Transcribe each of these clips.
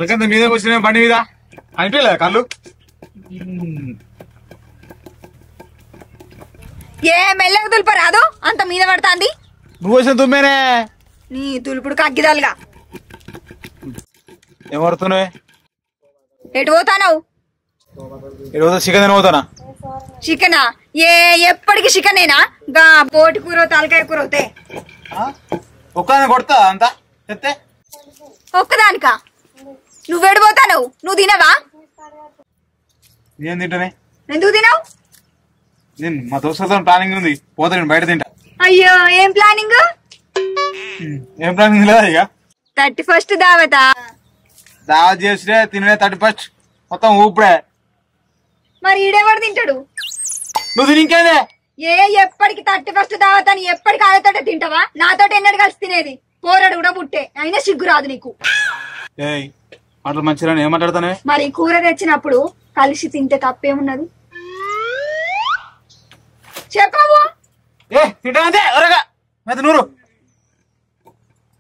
అలకంత మీద కూర్చునే బండి మీద అనిపించలే కళ్ళు ఏ మెల్లగా తులుపరాదు అంత మీద పడతాంది. నువ్వు వచ్చిన తుమ్మేనే నీ తులుపుడు కగ్గిదాలుగా. ఏమడుతున్నావే? ఎటు పోతానవు? ఈరోజు చికెన్ తినబోతానా? చికెనా? ఎప్పటికి చికెనేనా? గా బోటి కూర తలకాయ కూర అవుతాయి. ఒక్కదాన్ని కొడతా అంతా చెప్తే ఒక్కదానికా? నువ్వెడు పోతానవు? నువ్వు తినవా? నేను తింటానే. ఎందుకు తినవు? నేను మా దోస్తులతో ప్లానింగ్ ఉంది, పోతా నేను బయట తింటా. అయ్యో ఏం ప్లానింగ్? ఏం ప్లానింగ్ లేదా? ఇక 31st దావతా? దావత్ చేస్తే తినే 31st మొత్తం ఊపిడే. మరి ఈడెవడు తింటాడు? నువ్వు తిని ఇంకేదే? ఎప్పటికి 31st దావత్ అని ఎప్పటికి ఆడతోటే తింటావా? నాతోటి ఎన్నడు కలిసి తినేది? పోరాడు కూడా పుట్టే, అయినా సిగ్గు రాదు నీకు. అట్లా మంచిగా ఏం మాట్లాడతానే? మరి కూర తెచ్చినప్పుడు కలిసి తింటే తప్పేమున్నది చెప్పవు? తింటానంతే ఒరగా అయితే నూరు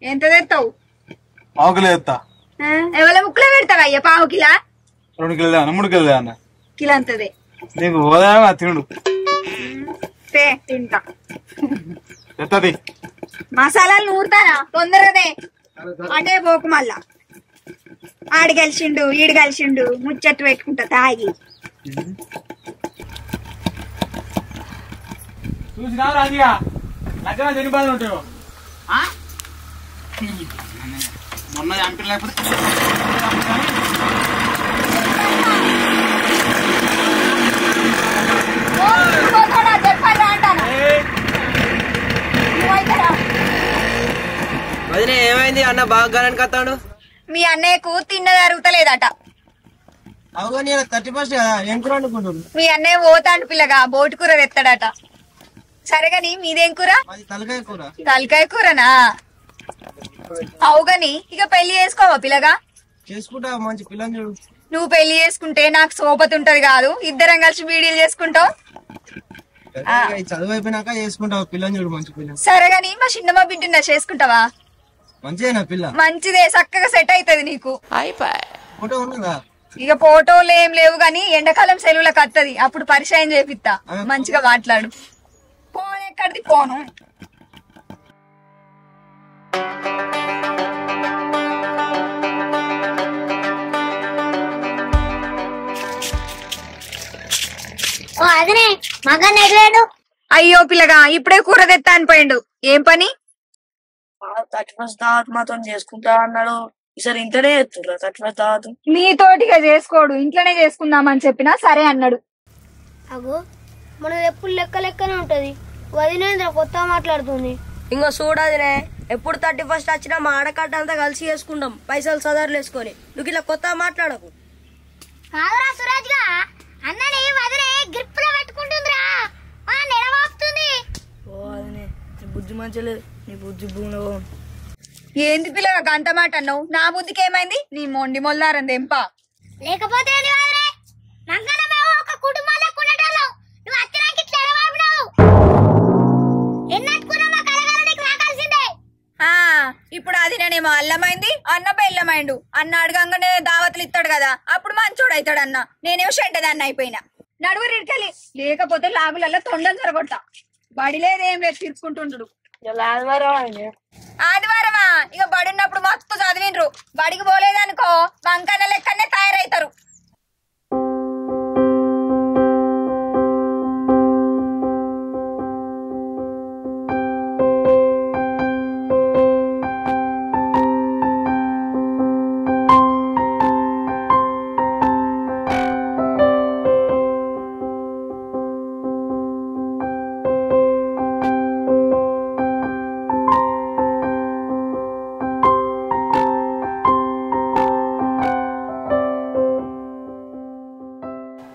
ఎంత తెస్తావు? పావు కిలో తెస్తా. ఎవరి ముక్కులో పెడతావా? అయ్యా పావు కిలా? 2 కిలో అన్న 3 కిలో అన్న కిలో అంతదే నీకు హోదా తినుడు తింటా. ఎత్తది మసాలాలు నూరుతానా తొందరదే అంటే పోకు. మళ్ళా ఆడి కలిసిండు ఈడు కలిసిండు ముచ్చట్టు పెట్టుకుంటా తాగి. చూసినా రాజుగా లగ్గన ఎన్ని బాధలు ఉంటాయో. మొన్న చంపిన లేకపోతే వదిన ఏమైంది? అన్న బాగా గణానికి వస్తాడు. మీ అన్నయ్యకు తిన్నది అరుగుతలేదట. అవును 31st కదా, ఏం కూర అనుకుంటున్నాడు? మీ అన్నయ్య పోతాండు పిల్లగా, బోటి కూర తెస్తాడట. సరేగాని మీదేం కూర? తలకాయ కూర. తలకాయ కూరనా? అవుగాని ఇక పెళ్లి చేసుకోవా పిల్లగా? చేసుకుంటా, మంచి పిల్లని చూడు. నువ్వు పెళ్లి చేసుకుంటే నాకు సోపతి ఉంటది కాదు, ఇద్దరం కలిసి వీడియోలు చేసుకుంటావు. చదువు అయిపోయినాక చేసుకుంటావు, పిల్లని చూడు మంచి పిల్ల. సరేగాని మా చిన్నమ్మ బిడ్డ చేసుకుంటావా? మంచిదేనా పిల్ల? మంచిదే, చక్కగా సెట్ అవుతుంది నీకు. ఫోటో ఉన్నదా? ఇక ఫోటోలు ఏం లేవు గాని ఎండాకాలం సెలవులకు వస్తుంది, అప్పుడు పరిచయం చేపిస్తా. మంచిగా మాట్లాడు. ఫోన్ ఎక్కడిది? ఫోను అదనే మగన్ ఎట్లాడు? అయ్యో పిల్లగా ఇప్పుడే కూర తెత్తా అనిపోయిండు. ఏం పని? 31st దావత్ మాత్రం చేసుకుంటా అన్నాడు. ఈసారి ఇంట్లోనే చేస్తుర్రా 31st దావత్? నీతోటిగా చేసుకోడు, ఇంట్లోనే చేసుకుందామని చెప్పినా సరే అన్నాడు. అగో మనది ఎప్పుడు లెక్క లెక్కనే ఉంటది. వదిలేంద్ర కొత్త మాట్లాడుతుంది. ఇంకో చూడదినే, ఎప్పుడు 31st వచ్చినా మా ఆడకట్ట అంతా కలిసి చేసుకుంటాం, పైసలు సదర్లు వేసుకొని. నువ్వు ఇలా కొత్త మాట్లాడకు. కాదురా సురాజ్ గా అన్నని వదిలే గ్రిప్ లో పెట్టుకుంటుందిరా, నెడవాపుతుంది. ఓ అదనే నీ బుద్ధి మంచి లేదు, నీ బుద్ధి భూమిలో. ఏంది పిల్లగా గంట మాట అన్నావు? నా బుద్ధికి ఏమైంది? నీ మొండి మొల్లారంది ఎంపా. లేకపోతే ఒక కుటుంబాల్లో ఉండటంలో నువ్వు అత్తరాకి ఇట్లా ఎడవాపినావు. ఎన్నట్టుకున్నా మా కలగాల నీకు రాకాల్సిందే. ఇప్పుడు అది నేనేమో అల్లమైంది, అన్న బెల్లమైండు. అన్న అడగంగానే దావతులు ఇస్తాడు కదా, అప్పుడు మంచోడు అవుతాడు అన్న. నేనేమో షెడ్డదాన్ని అయిపోయినా. నడువురు ఇడికెళ్ళి, లేకపోతే లాగులల్లో తొండలు జరగొట్టా. బడి లేదేం లేదు, తీర్చుకుంటుండ్రు. ఆదివారమా? ఇక బడి ఉన్నప్పుడు మస్తు చదివిండ్రు, బడికి పోలేదనుకో వంకన్న లెక్కనే తయారవుతారు.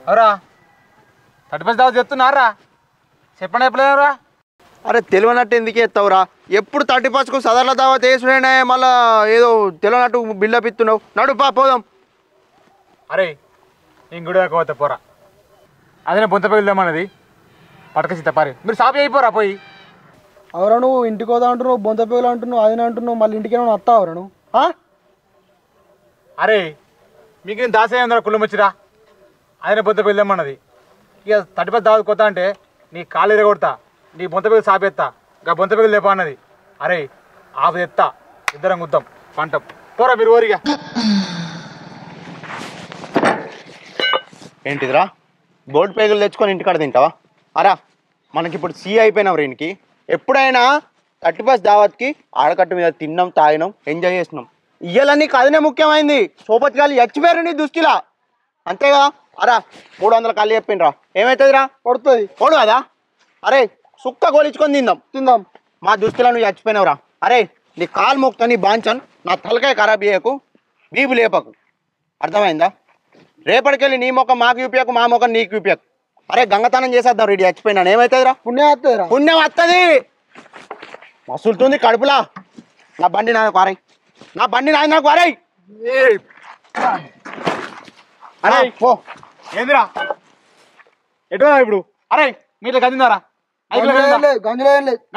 అవరా 31st దావత్ చెప్తున్నారా? చెప్పండి ఎప్పుడేరా? అరే తెలియనట్టు ఎందుకు ఎత్తావురా? ఎప్పుడు 31st సదర్ల దావత్ వేసుడైనా మళ్ళా ఏదో తెలియనట్టు బిల్డప్ ఇస్తున్నావు. నడుపా పోదాం. అరే ఇంగుడు పోతే పోరా, అదే బొంత వెళ్దామన్నది పట్టక పారి. మీరు షాప్ అయిపోరా పోయి. అవరా నువ్వు ఇంటికి పోదా అంటున్నావు, బొంత పేగులు అంటున్నావు, అది అంటున్నావు, మళ్ళీ ఇంటికి ఏమైనా వస్తావురా నువ్వు? అరే మీకు నేను దాసేయందరా కుళ్ళం వచ్చిరా ఆయన బొంత పెళ్ళమన్నది ఇక 35 దావత్ కొత్త అంటే నీ కాళ్ళు ఎరగొడతా నీ బొంత పెళ్ళి సాపేస్తా ఇంకా బొంత పెళ్ళి లేపా అన్నది అరే ఆపు ఎత్తా ఇద్దరం గుద్దాం పంట పోరా మీరు ఓరిగా ఏంటిదిరా బోట్ పేగులు తెచ్చుకొని ఇంటికాడ తింటావా అరా మనకి ఇప్పుడు సీ అయిపోయినాం రేనికి ఎప్పుడైనా 31 దావత్కి ఆడకట్టు మీద తిన్నాం తాగినాం ఎంజాయ్ చేసినాం ఇయ్యాల నీకు అదినే ముఖ్యమైంది సోపతికాలు చచ్చిపోయారు నీ దుస్తులా అంతేగా అరా 300 కాళ్ళు చెప్పిండ్రా ఏమవుతుందిరా పడుతుంది పోడు కదా అరే సుక్క గోలించుకొని తిందాం మా దుస్తులా నువ్వు చచ్చిపోయినావురా అరే నీ కాలు మొక్తా నీ బాంచన్ నా తలకాయ ఖరాబ్ చేయకు బీబు లేపకు అర్థమైందా రేపటికెళ్ళి నీ మొక్క మాకు చూపించకు మా మొక్క నీకు చూపించకు అరే గంగతనం చేసేద్దాం రెడీ చచ్చిపోయినాను ఏమవుతుందిరా పుణ్యం వస్తుంది మసులుతుంది కడుపులా నా బండి నాకు వారై నా బండి నాకు వారై అరే పో ఏందిరా ఎటు ఇప్పుడు అరే మీరు గదిందారా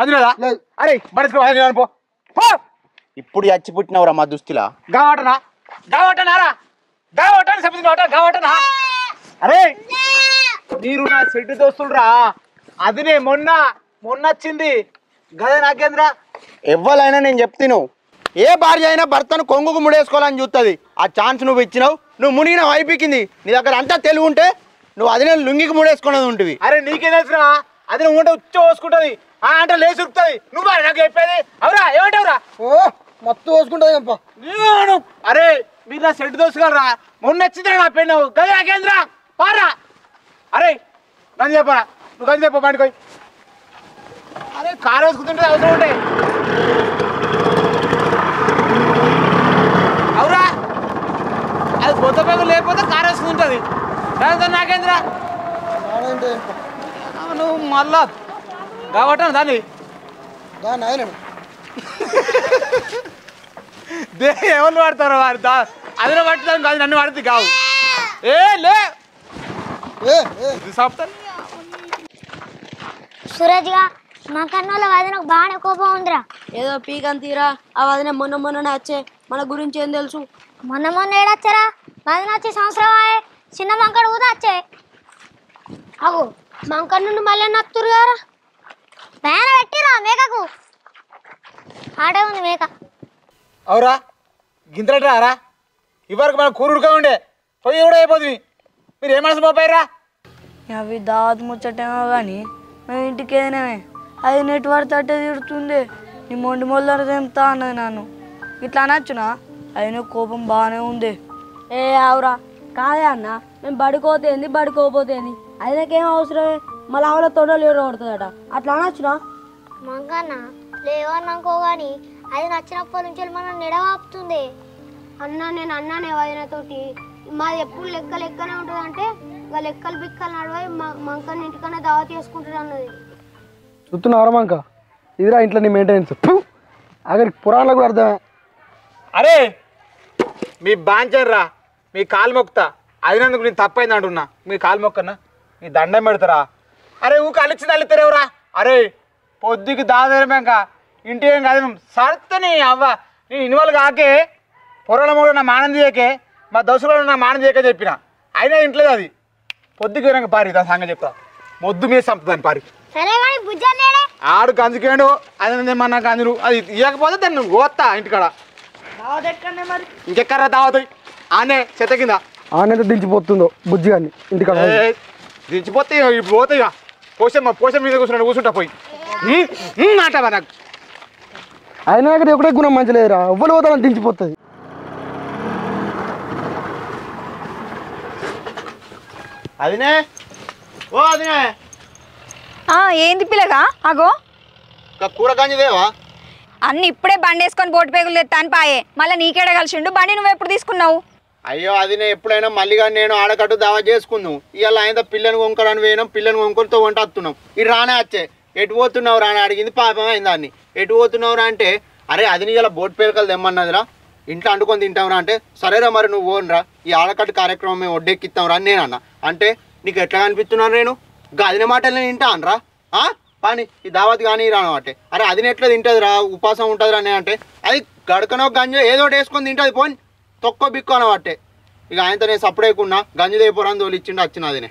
గదిలేదా అరే బడి పో ఇప్పుడు చచ్చి పుట్టినవురా మా దుస్తులా గావటనా గావటనారా గావటని చెప్తున్నా గావటనా అరే మీరు నా చెట్టు దోస్తులురా అదినే మొన్న వచ్చింది గదే నాకేంద్రా ఎవ్వరైనా నేను చెప్తాను ఏ భార్య అయినా భర్తను కొంగుకు ముడేసుకోవాలని చూస్తుంది ఆ ఛాన్స్ నువ్వు ఇచ్చినావు నువ్వు మునిగిన అయిపోయింది నీ దగ్గర అంతా తెలివి ఉంటే నువ్వు అదినే లుంగికి ముడేసుకున్నది ఉంటుంది అరే నీకేం తెలుసురా అది నువ్వు ఉంటే ఉచ్చ పోసుకుంటుంది అంటే లేచి ఉరుకుతుంది నువ్వు నాకు చెప్పేది అవురా ఏమంటావురా మొత్తం పోసుకుంటుంది అరే మీరు నా చెట్టు దోసుకోరా మొన్న వచ్చిందిరా నా పెన్ను గదే నాకేంద్రా పారా అరే నన్ను చెప్పరా నువ్వు గది చెప్ప బండికోయి అరే కారు వేసుకుంటుంటే అవసరం ఉంటే అవురా అది కొత్త పేరు లేకపోతే కారు వేసుకుంటుంది దానితో నాకేంద్రా నువ్వు మళ్ళా కాబట్టి దాన్ని ఎవరు వాడతారు వారి అదిలో పట్టుదాం కాదు నన్ను పడుతుంది కావు ఏ లే సూరజ్గా మా కన్నుల వదినకు బాగానే కోపం ఉందిరా. ఏదో పీకని తీరా ఆ వదిన మొన్ననే వచ్చే మన గురించి ఏం తెలుసు. మొన్న ఏడొచ్చారా వదిన వచ్చి సంవత్సరం చిన్న మంకడు ఊదా వచ్చే అవు మంకడు నుండి మళ్ళీ నత్తురు గారా పేన పెట్టిరా మేకకు ఆడే ఉంది మేక అవురా గింతలట్రారా ఇవరకు మనం కూరుడుగా ఉండే పొయ్యి కూడా అయిపోతుంది మీరు ఏమనసు పోపాయిరా అవి దావత్ ముచ్చటేమో కానీ మేము ఇంటికి ఏదైనామే అది నెట్వర్క్ తట్టే తిడుతుంది నీ మొండి మొదలు తెంపుతా అన్నది నన్ను ఇట్లా అనొచ్చునా అయినా కోపం బాగానే ఉంది. ఏ అవురా కాదే అన్న మేము బడికోపోతేంది అయినాకేం అవసరమే మళ్ళీ ఆవుల తొడలు ఎవరు కొడుతుందట అట్లా అనొచ్చునా. మంగన్న లేవన్నాకో కానీ అది నచ్చినప్పటి నుంచి మనం నిడవాపుతుంది నేను అన్నానే వదినతోటి మాది ఎప్పుడు లెక్కనే ఉంటుంది అంటే ఇక లెక్కలు బిక్కలు నడవై మంకని ఇంటికన్నా దావత్ చేసుకుంటాడు అన్నది. చూస్తున్నారా మంక ఇదిరా ఇంట్లో నీ మెయింటెనెన్స్ అక్కడికి పురాణాలు కూడా అర్థమే. అరే మీ బాంచర్రా మీ కాలు మొక్కుతా అయినందుకు నేను తప్పైంది అంటున్నా మీ కాలు మొక్కన్నా మీ దండం పెడతారా. అరే ఊకి అలిచ్చింది అల్లితారేవురా. అరే పొద్దుకి దాదాక ఇంటి ఏం కాదు మేము సర్తని అవ్వ నేను ఇన్వాల్వ్ కాకే పొరల మూడు నా మానం చేయకే మా దోశలో నా మానం చేయకే చెప్పిన అయినా ఇంట్లేదు అది పొద్దుకి వినంగా పారి దాని సంగతి చెప్తా మొద్దు మీద చంపుతాను పారి ఆడు గంజుకేండు అది మన గంజులు అది ఇవ్వకపోతే దాన్ని కోస్తా ఇంటికాడ ఇంకెక్కరా తాగుతాయి ఆనే చెత్త కింద ఆనైతే దించిపోతుందో బుజ్జి కానీ ఇంటికాడ దించిపోతే ఇప్పుడు పోతాయి పోషం మీద కూర్చుంటా పోయి అంటావా నాకు ఆయన దగ్గర ఒకటే గుణం మంచి లేదురా ఎవ్వరు పోతామని దించిపోతుంది. అదినే ఓ అదినే ఏంది పిల్లగా అగో కూర గంజిదేవా అన్ని ఇప్పుడే బండి వేసుకొని బోటు పేగులు తెత్తాను పాయే మళ్ళీ నీకేడ కలిసిండు బండి నువ్వు ఎప్పుడు తీసుకున్నావు. అయ్యో అదినే ఎప్పుడైనా మళ్ళీగా నేను ఆడకట్టు దావా చేసుకుందాం ఇవాళ ఆయన పిల్లని కొనుక్కోడానికి పోయినాం పిల్లని కొనుక్కొనితో వంట వస్తున్నాం ఇది రానే వచ్చే ఎటు పోతున్నావు రాని అడిగింది పాపం అయింది దాన్ని ఎటు పోతున్నావురా అంటే అరే అది ఇలా బోట్ పేలకలు తెమ్మన్నదిరా ఇంట్లో అంటుకొని తింటావురా అంటే సరేరా మరి నువ్వు ఓనరా ఈ ఆడకట్టు కార్యక్రమం మేము ఒడ్డెక్కిస్తాంరా అని నేను అన్న అంటే నీకు ఎట్లా కనిపిస్తున్నాను నేను గదిన మాటలు నేను తింటా అనరా పాని ఈ దావత్ కానీ రాను అంటే అరే అది ఎట్లా తింటుంది రా ఉపాసం ఉంటుంది రా అంటే అది గడకనో గంజో ఏదో వేసుకొని తింటుంది పోని తొక్క బిక్కు అనబట్టే ఇక ఆయనతో నేను సపరేకున్నా గంజి దేపురాన్ని తోలి ఇచ్చిండు వచ్చినదినే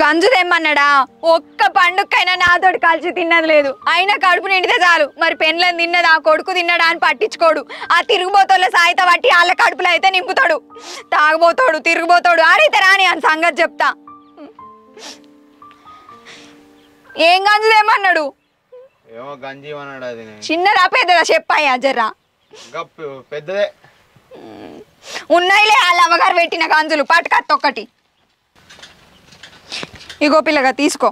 గంజు తెమ్మన్నాడా ఒక్క పండుగకైనా నాతోటి కలిసి తిన్నది లేదు అయినా కడుపు నిండితే చాలు మరి పెన్లను తిన్నదా కొడుకు తిన్నడా అని పట్టించుకోడు ఆ తిరుగుబోతోళ్ళ సాయిత బట్టి వాళ్ళ కడుపులో అయితే నింపుతాడు తాగుబోతాడు తిరుగుబోతాడు ఆడైతే రాని అని సంగతి చెప్తా ఏం గంజు తెమ్మన్నాడు ఏమో గంజి అన్నాడు అది చిన్నదా పెద్దదా చెప్పాయా జర్రా పెద్దదే ఉన్నాయిలే వాళ్ళ అమ్మగారు పెట్టిన గంజులు పట్టుకత్తొక్కటి ఇగో పిల్లగా తీసుకో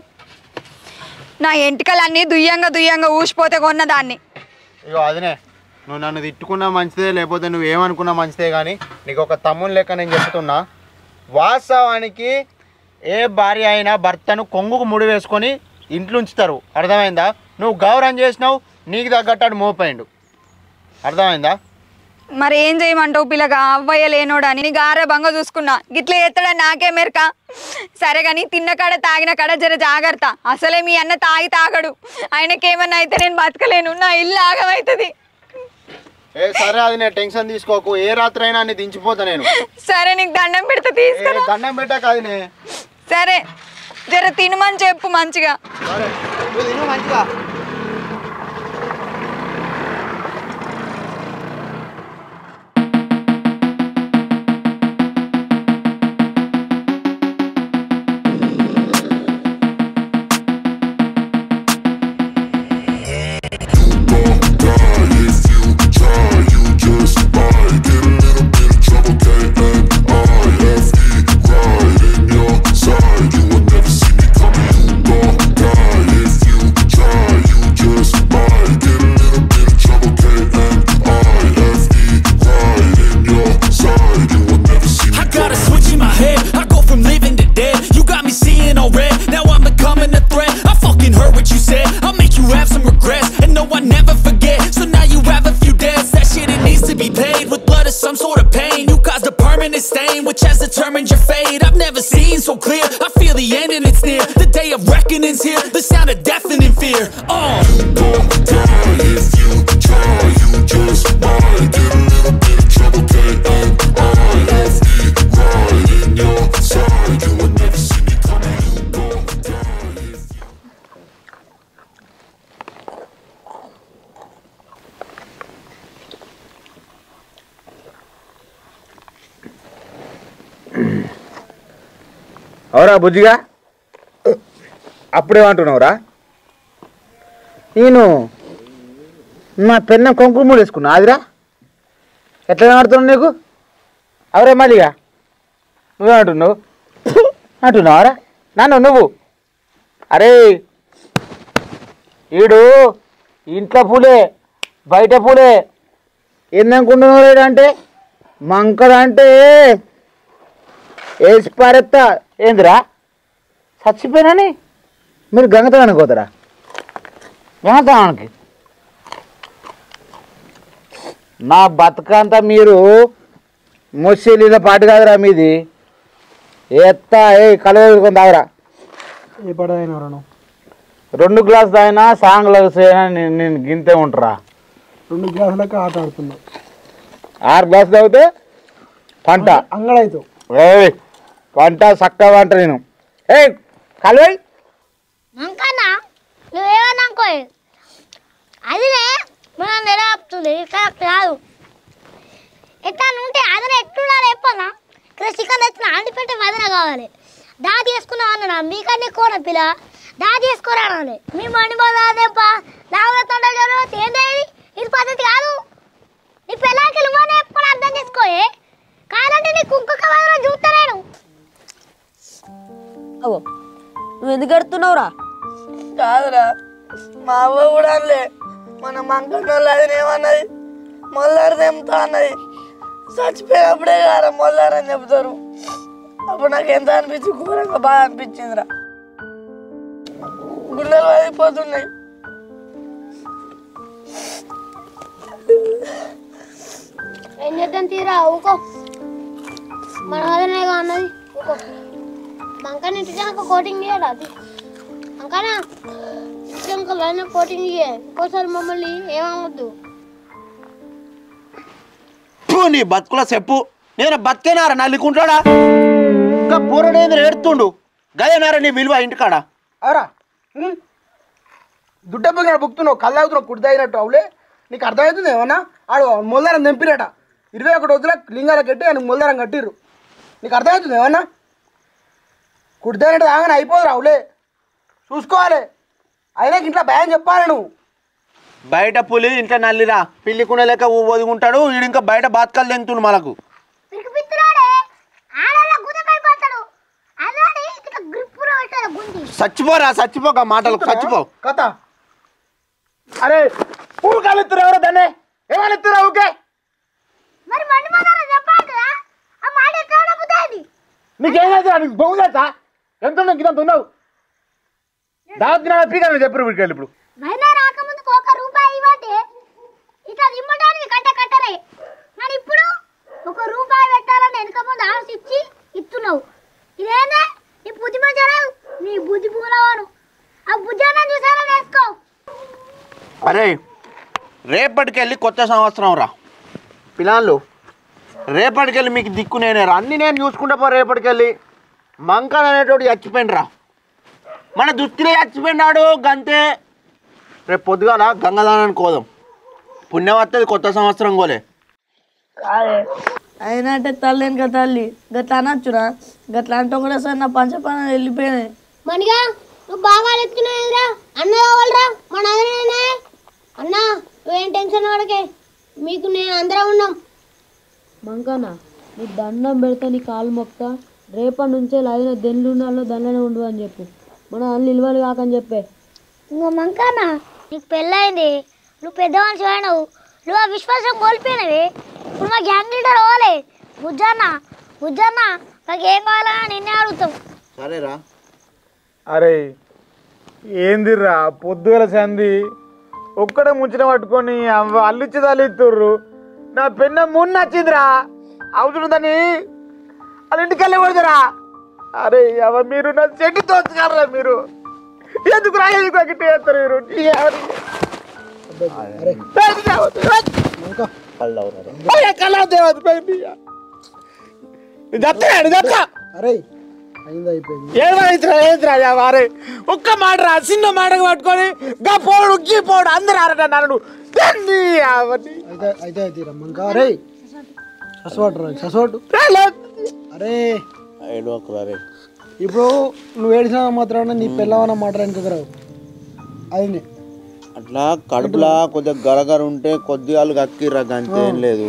నా ఎంటికలన్నీ దుయ్యంగా ఊసిపోతే కొన్నదాన్ని ఇగో అదినే నువ్వు నన్ను తిట్టుకున్నా మంచిదే లేకపోతే నువ్వు ఏమనుకున్నా మంచిదే కానీ నీకు ఒక తమ్ముని లెక్క నేను చెప్తున్నా వాస్తవానికి ఏ భార్య అయినా భర్తను కొంగుకు ముడి వేసుకొని ఇంట్లో ఉంచుతారు అర్థమైందా నువ్వు గౌరవం చేసినావు నీకు తగ్గట్టాడు మోపోయిండు అర్థమైందా మరి ఏం చేయమంటావు పిల్లగా అవ్వయ్య లేనోడని నీ గారభంగా చూసుకున్నా గిట్ల ఎత్తడని నాకే మెరక సరే కానీ తిన్న కాడ తాగిన కాడ జర జాగ్రత్త అసలే మీ అన్న తాగడు ఆయనకేమన్నా అయితే నేను బతకలేను నా ఇల్లు ఆగమవుతుంది సరే అది నేను టెన్షన్ తీసుకోకు ఏ రాత్రి అయినా అన్ని దించిపోతా నేను సరే నీకు దండం పెడతా తీసుకురా దండం పెట్టా కాదు సరే జర తినమని చెప్పు మంచిగా మంచిగా which has determined your fate. I've never seen so clear. I feel the end and it's near. The day of reckoning's here. The sound of deafening fear. You won't die if you try. You just might get a little bit of trouble. K-N-I-F-E right in your side. You will never see me coming. You won't die if you. అవరా బుజ్జిగా అప్పుడేమంటున్నావురా నేను మా పెన్న కొంకుమ వేసుకున్నా అదిరా ఎట్లా ఆడుతున్నావు నీకు అవరే మళ్ళీగా నువ్వేమంటున్నావు అంటున్నావరా నన్ను నువ్వు అరే ఈడు ఇంట్లో పూలే బయట పూలే ఏందనుకుంటున్నావు అంటే మంకడంటే వేసి పారెత్తా ఏందిరా చచ్చిపోయినని మీరు గంగతనానికి పోతారా గంగతనానికి నా బతుకంతా మీరు మొస్సెళ్ళిన పాటు కాదురా మీది ఎత్తా కలవేసుకొని తాగరా ఏ పడ అయినా 2 గ్లాసులు తాగినా సాంగ్లు అయినా నేను గింతే ఉంటారా 2 గ్లాసులకి ఆట ఆడుతున్నా 6 గ్లాసులు తాగితే పంట అంగడైతావు పంట చక్కగా అంట నేను కలవై అంకన్నా నువ్వేమన్నాకో అదినే మనం నిలబడుతుంది కరెక్ట్ కాదు ఎట్లా ఉంటే అదన ఎట్లుండాలి చెప్పనా ఇక్కడ చికెన్ తెచ్చిన అంటిపెట్టి వదన కావాలి దా చేసుకున్నాం అన్న మీకన్నీ కూర పిల్ల దా చేసుకోరా అనాలి మీ మండిపోదాదేపా దావతుండే ఏందేది ఇది పద్ధతి కాదు నీ పిల్లలకి నువ్వనే ఎప్పుడు అర్థం చేసుకోయే కాదంటే నీ కుక్క వదన చూస్తా నేను అవో నువ్వు ఎందుకు కడుతున్నావురా కాదురా మా అవ్వ కూడా అనలే మన మంకన్నోళ్ళు అది ఏమన్నది మొల్లారు తెంపుతా అన్నది చచ్చిపోయినప్పుడే కారా మొల్లారని చెప్తారు అప్పుడు నాకు ఎంత అనిపించి ఘోరంగా బాగా అనిపించిందిరా గుండెలు వదిలిపోతున్నాయి ఏం చేద్దాం తీరా ఊకో మన అదనేగా అన్నది ఊకో మంకని ఇంటికి కోటింగ్ చేయడా అది అంకనా ఇంటికి కోటింగ్ ఇయ్యే ఇంకోసారి మమ్మల్ని ఏమవద్దు నీ బతుకుల చెప్పు నేను బతికేనారా నల్లికుంటాడా ఇంకా పూరనేంద్ర ఏడుతుండు గదేనారా నీ విలువ ఇంటికాడ అవరా దుడ్డబ్బుగా బుక్తున్నావు కళ్ళు అవుతున్నావు కుడిదైనట్టు అవులే నీకు అర్థమవుతుంది ఏమన్నా ఆడు మొల్దారం తెంపిరట 21 రోజుల లింగాల కట్టి ఆయన మొల్దారం కట్టిర్రు నీకు అర్థమవుతుంది ఏమన్నా కుడిదైనట్టు రాగానే అయిపోదురు అవులే చూసుకోవాలి అయినా ఇంట్లో భయం చెప్పాలి నువ్వు బయట పులి ఇంట్లో నల్లిరా పిల్లికునే లెక్క ఒదుగుంటాడు వీడు ఇంకా బయట బాతకాలు తెంతుండు మనకు చచ్చిపోరా చచ్చిపోక మాటలకు చచ్చిపో కథ అరే ఊరు కాలుతురు ఎవరో దాన్ని ఏమనిస్తురా ఊకే నీకేమైతే నీకు బొంగుదా ఎంత ఉన్నావు ఇంత ఉన్నావు దావత్ పీకాలని చెప్పరు వీడికి ఇప్పుడు రాకముందుకు 1 రూపాయి ఇవ్వటే ఇట్లా ఇమ్మడానికి కట్టరే మరి ఇప్పుడు 1 రూపాయి పెట్టాలని వెనక ముందు ఆలోచించి ఇస్తున్నావు ఇదేనా నీ బుద్ధి మంచారా నీ బుద్ధి పూలవాను ఆ బుజ్జాన్ని చూసారా వేసుకో అరే రేపటికెళ్ళి కొత్త సంవత్సరం రా పిల్లలు రేపటికెళ్ళి మీకు దిక్కు నేనేరా అన్నీ నేను చూసుకుంటా పో రేపటికెళ్ళి మంకన్ అనేటోడు చచ్చిపోయినరా మన దుస్తులే చచ్చిపోయినాడు గంతే రేపు పొద్దుగాల గంగదానానికి కోదాం పుణ్యం వస్తుంది కొత్త సంవత్సరం కోలే అయినా అంటే తల్లేనుక తల్లి గట్లా అనొచ్చురా గట్లా అంటే కూడా సార్ నా పంచపానాలు వెళ్ళిపోయినాయి మనిగా నువ్వు బాగా ఎత్తుకున్నావురా అన్న కావాలరా మన అదనే అన్న నువ్వేం టెన్షన్ పడకే మీకు నేను అందరం ఉన్నాం మంకన్న నీ దండం పెడితే నీ కాలు మొక్త రేపటి నుంచే లాగిన దెన్లున్నాలో దండనే ఉండు అని చెప్పు మన అన్ని నిల్వలు కాకని చెప్పే ఇంకో మంకన్న నీకు పెళ్ళైంది నువ్వు పెద్దవాళ్ళు చూడవు నువ్వు ఆ విశ్వాసం కోల్పోయినవి ఇప్పుడు మా గ్యాంగ్ లీడర్ అవ్వాలి బుజ్జన్న మాకేం కావాలా నిన్నే అడుగుతాం సరేరా అరే ఏందిర్రా పొద్దుగల సంది ఒక్కడే ముంచిన పట్టుకొని అల్లిచ్చి తల్లిత్తుర్రు నా పెన్న మున్న నచ్చిందిరా అవుతుంది దాన్ని వాళ్ళ ఇంటికి వెళ్ళి పడతారా అరే అవ మీరు నా చెట్టు తోచుకారా మీరు ఎందుకు రాయకు గిట్ట చేస్తారు మీరు చెప్తా అరే అయింది అయిపోయింది ఏమైతే ఒక్క మాట రా చిన్న మాటకు పట్టుకొని గా పోడు గీ పోడు అందరు ఆరట నన్ను అయితే అయితే రమ్మంకా అరే ససోటు అరే ఇప్పుడు నువ్వు ఏడిసిన మాత్రాన నీ పిల్లవన్న మాట వెనుకకు రావు అది అట్లా కడుపులా కొద్దిగా గరగర ఉంటే కొద్దిగా కక్కిర్రా అంతేం లేదు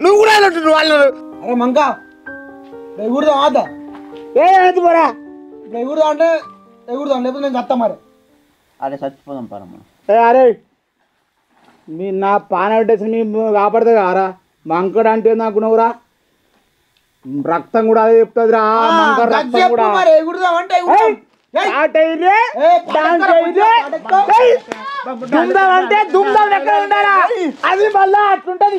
నువ్వు కూడా వాళ్ళు అరే మంకా ఎగురుదాం ఆదా ఏ పోరా ఎగురుదాం అంటే ఎగురుదాం లేకపోతే నేను చెప్తా మరి అరే చచ్చిపోదాం పరమ్మ అరే మీ నా పానటేసి మీ కాపాడుతుంది కారా మంకడు అంటే నాకు నువ్వురా రక్తం కూడా అదే చెప్తుంది రా మంక రక్తం కూడా ఎగురుదాం అంటే దుమ్దాం అంటే దుమ్దాం ఎక్కడ ఉండాలా అది మళ్ళా అట్లుంటది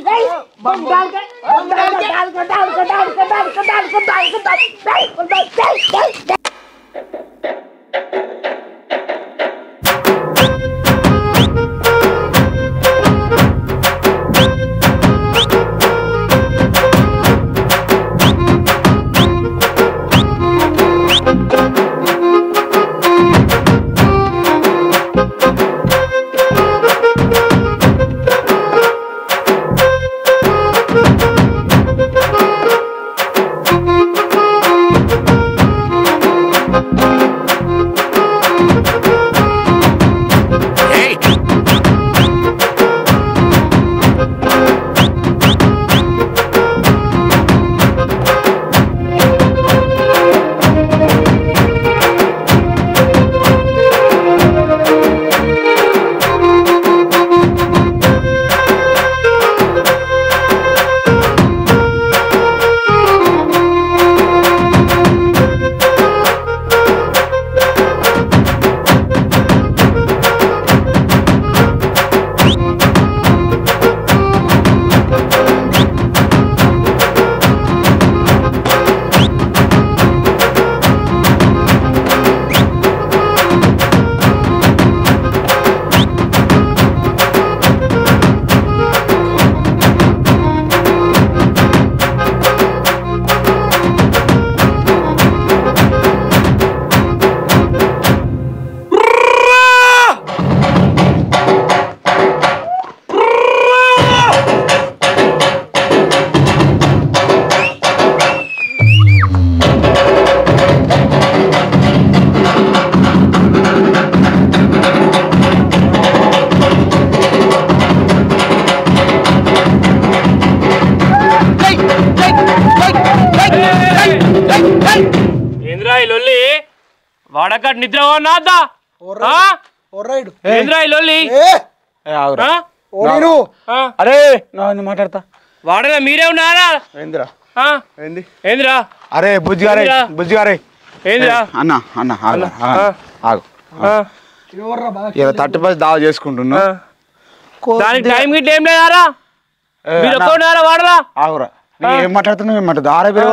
ఆడకట్ నిద్ర నాదా ఒర్రైడు ఏంద్రా ఈ లొల్లి అరే నేను మాట్లాడతా వాడలా మీరే ఉన్నారా ఏందిరా ఏంది ఏంద్రా అరే బుజ్జిగారే ఏంద్రా అన్న అన్న ఆగు ఇలా 30 దావా చేసుకుంటున్నా దానికి టైం గిట్ ఏం లేదారా మీరు ఒక్కడున్నారా వాడలా ఆగురా ఏం మాట్లాడుతున్నావు ఏం మాట్లాడుతు ఆరే పేరు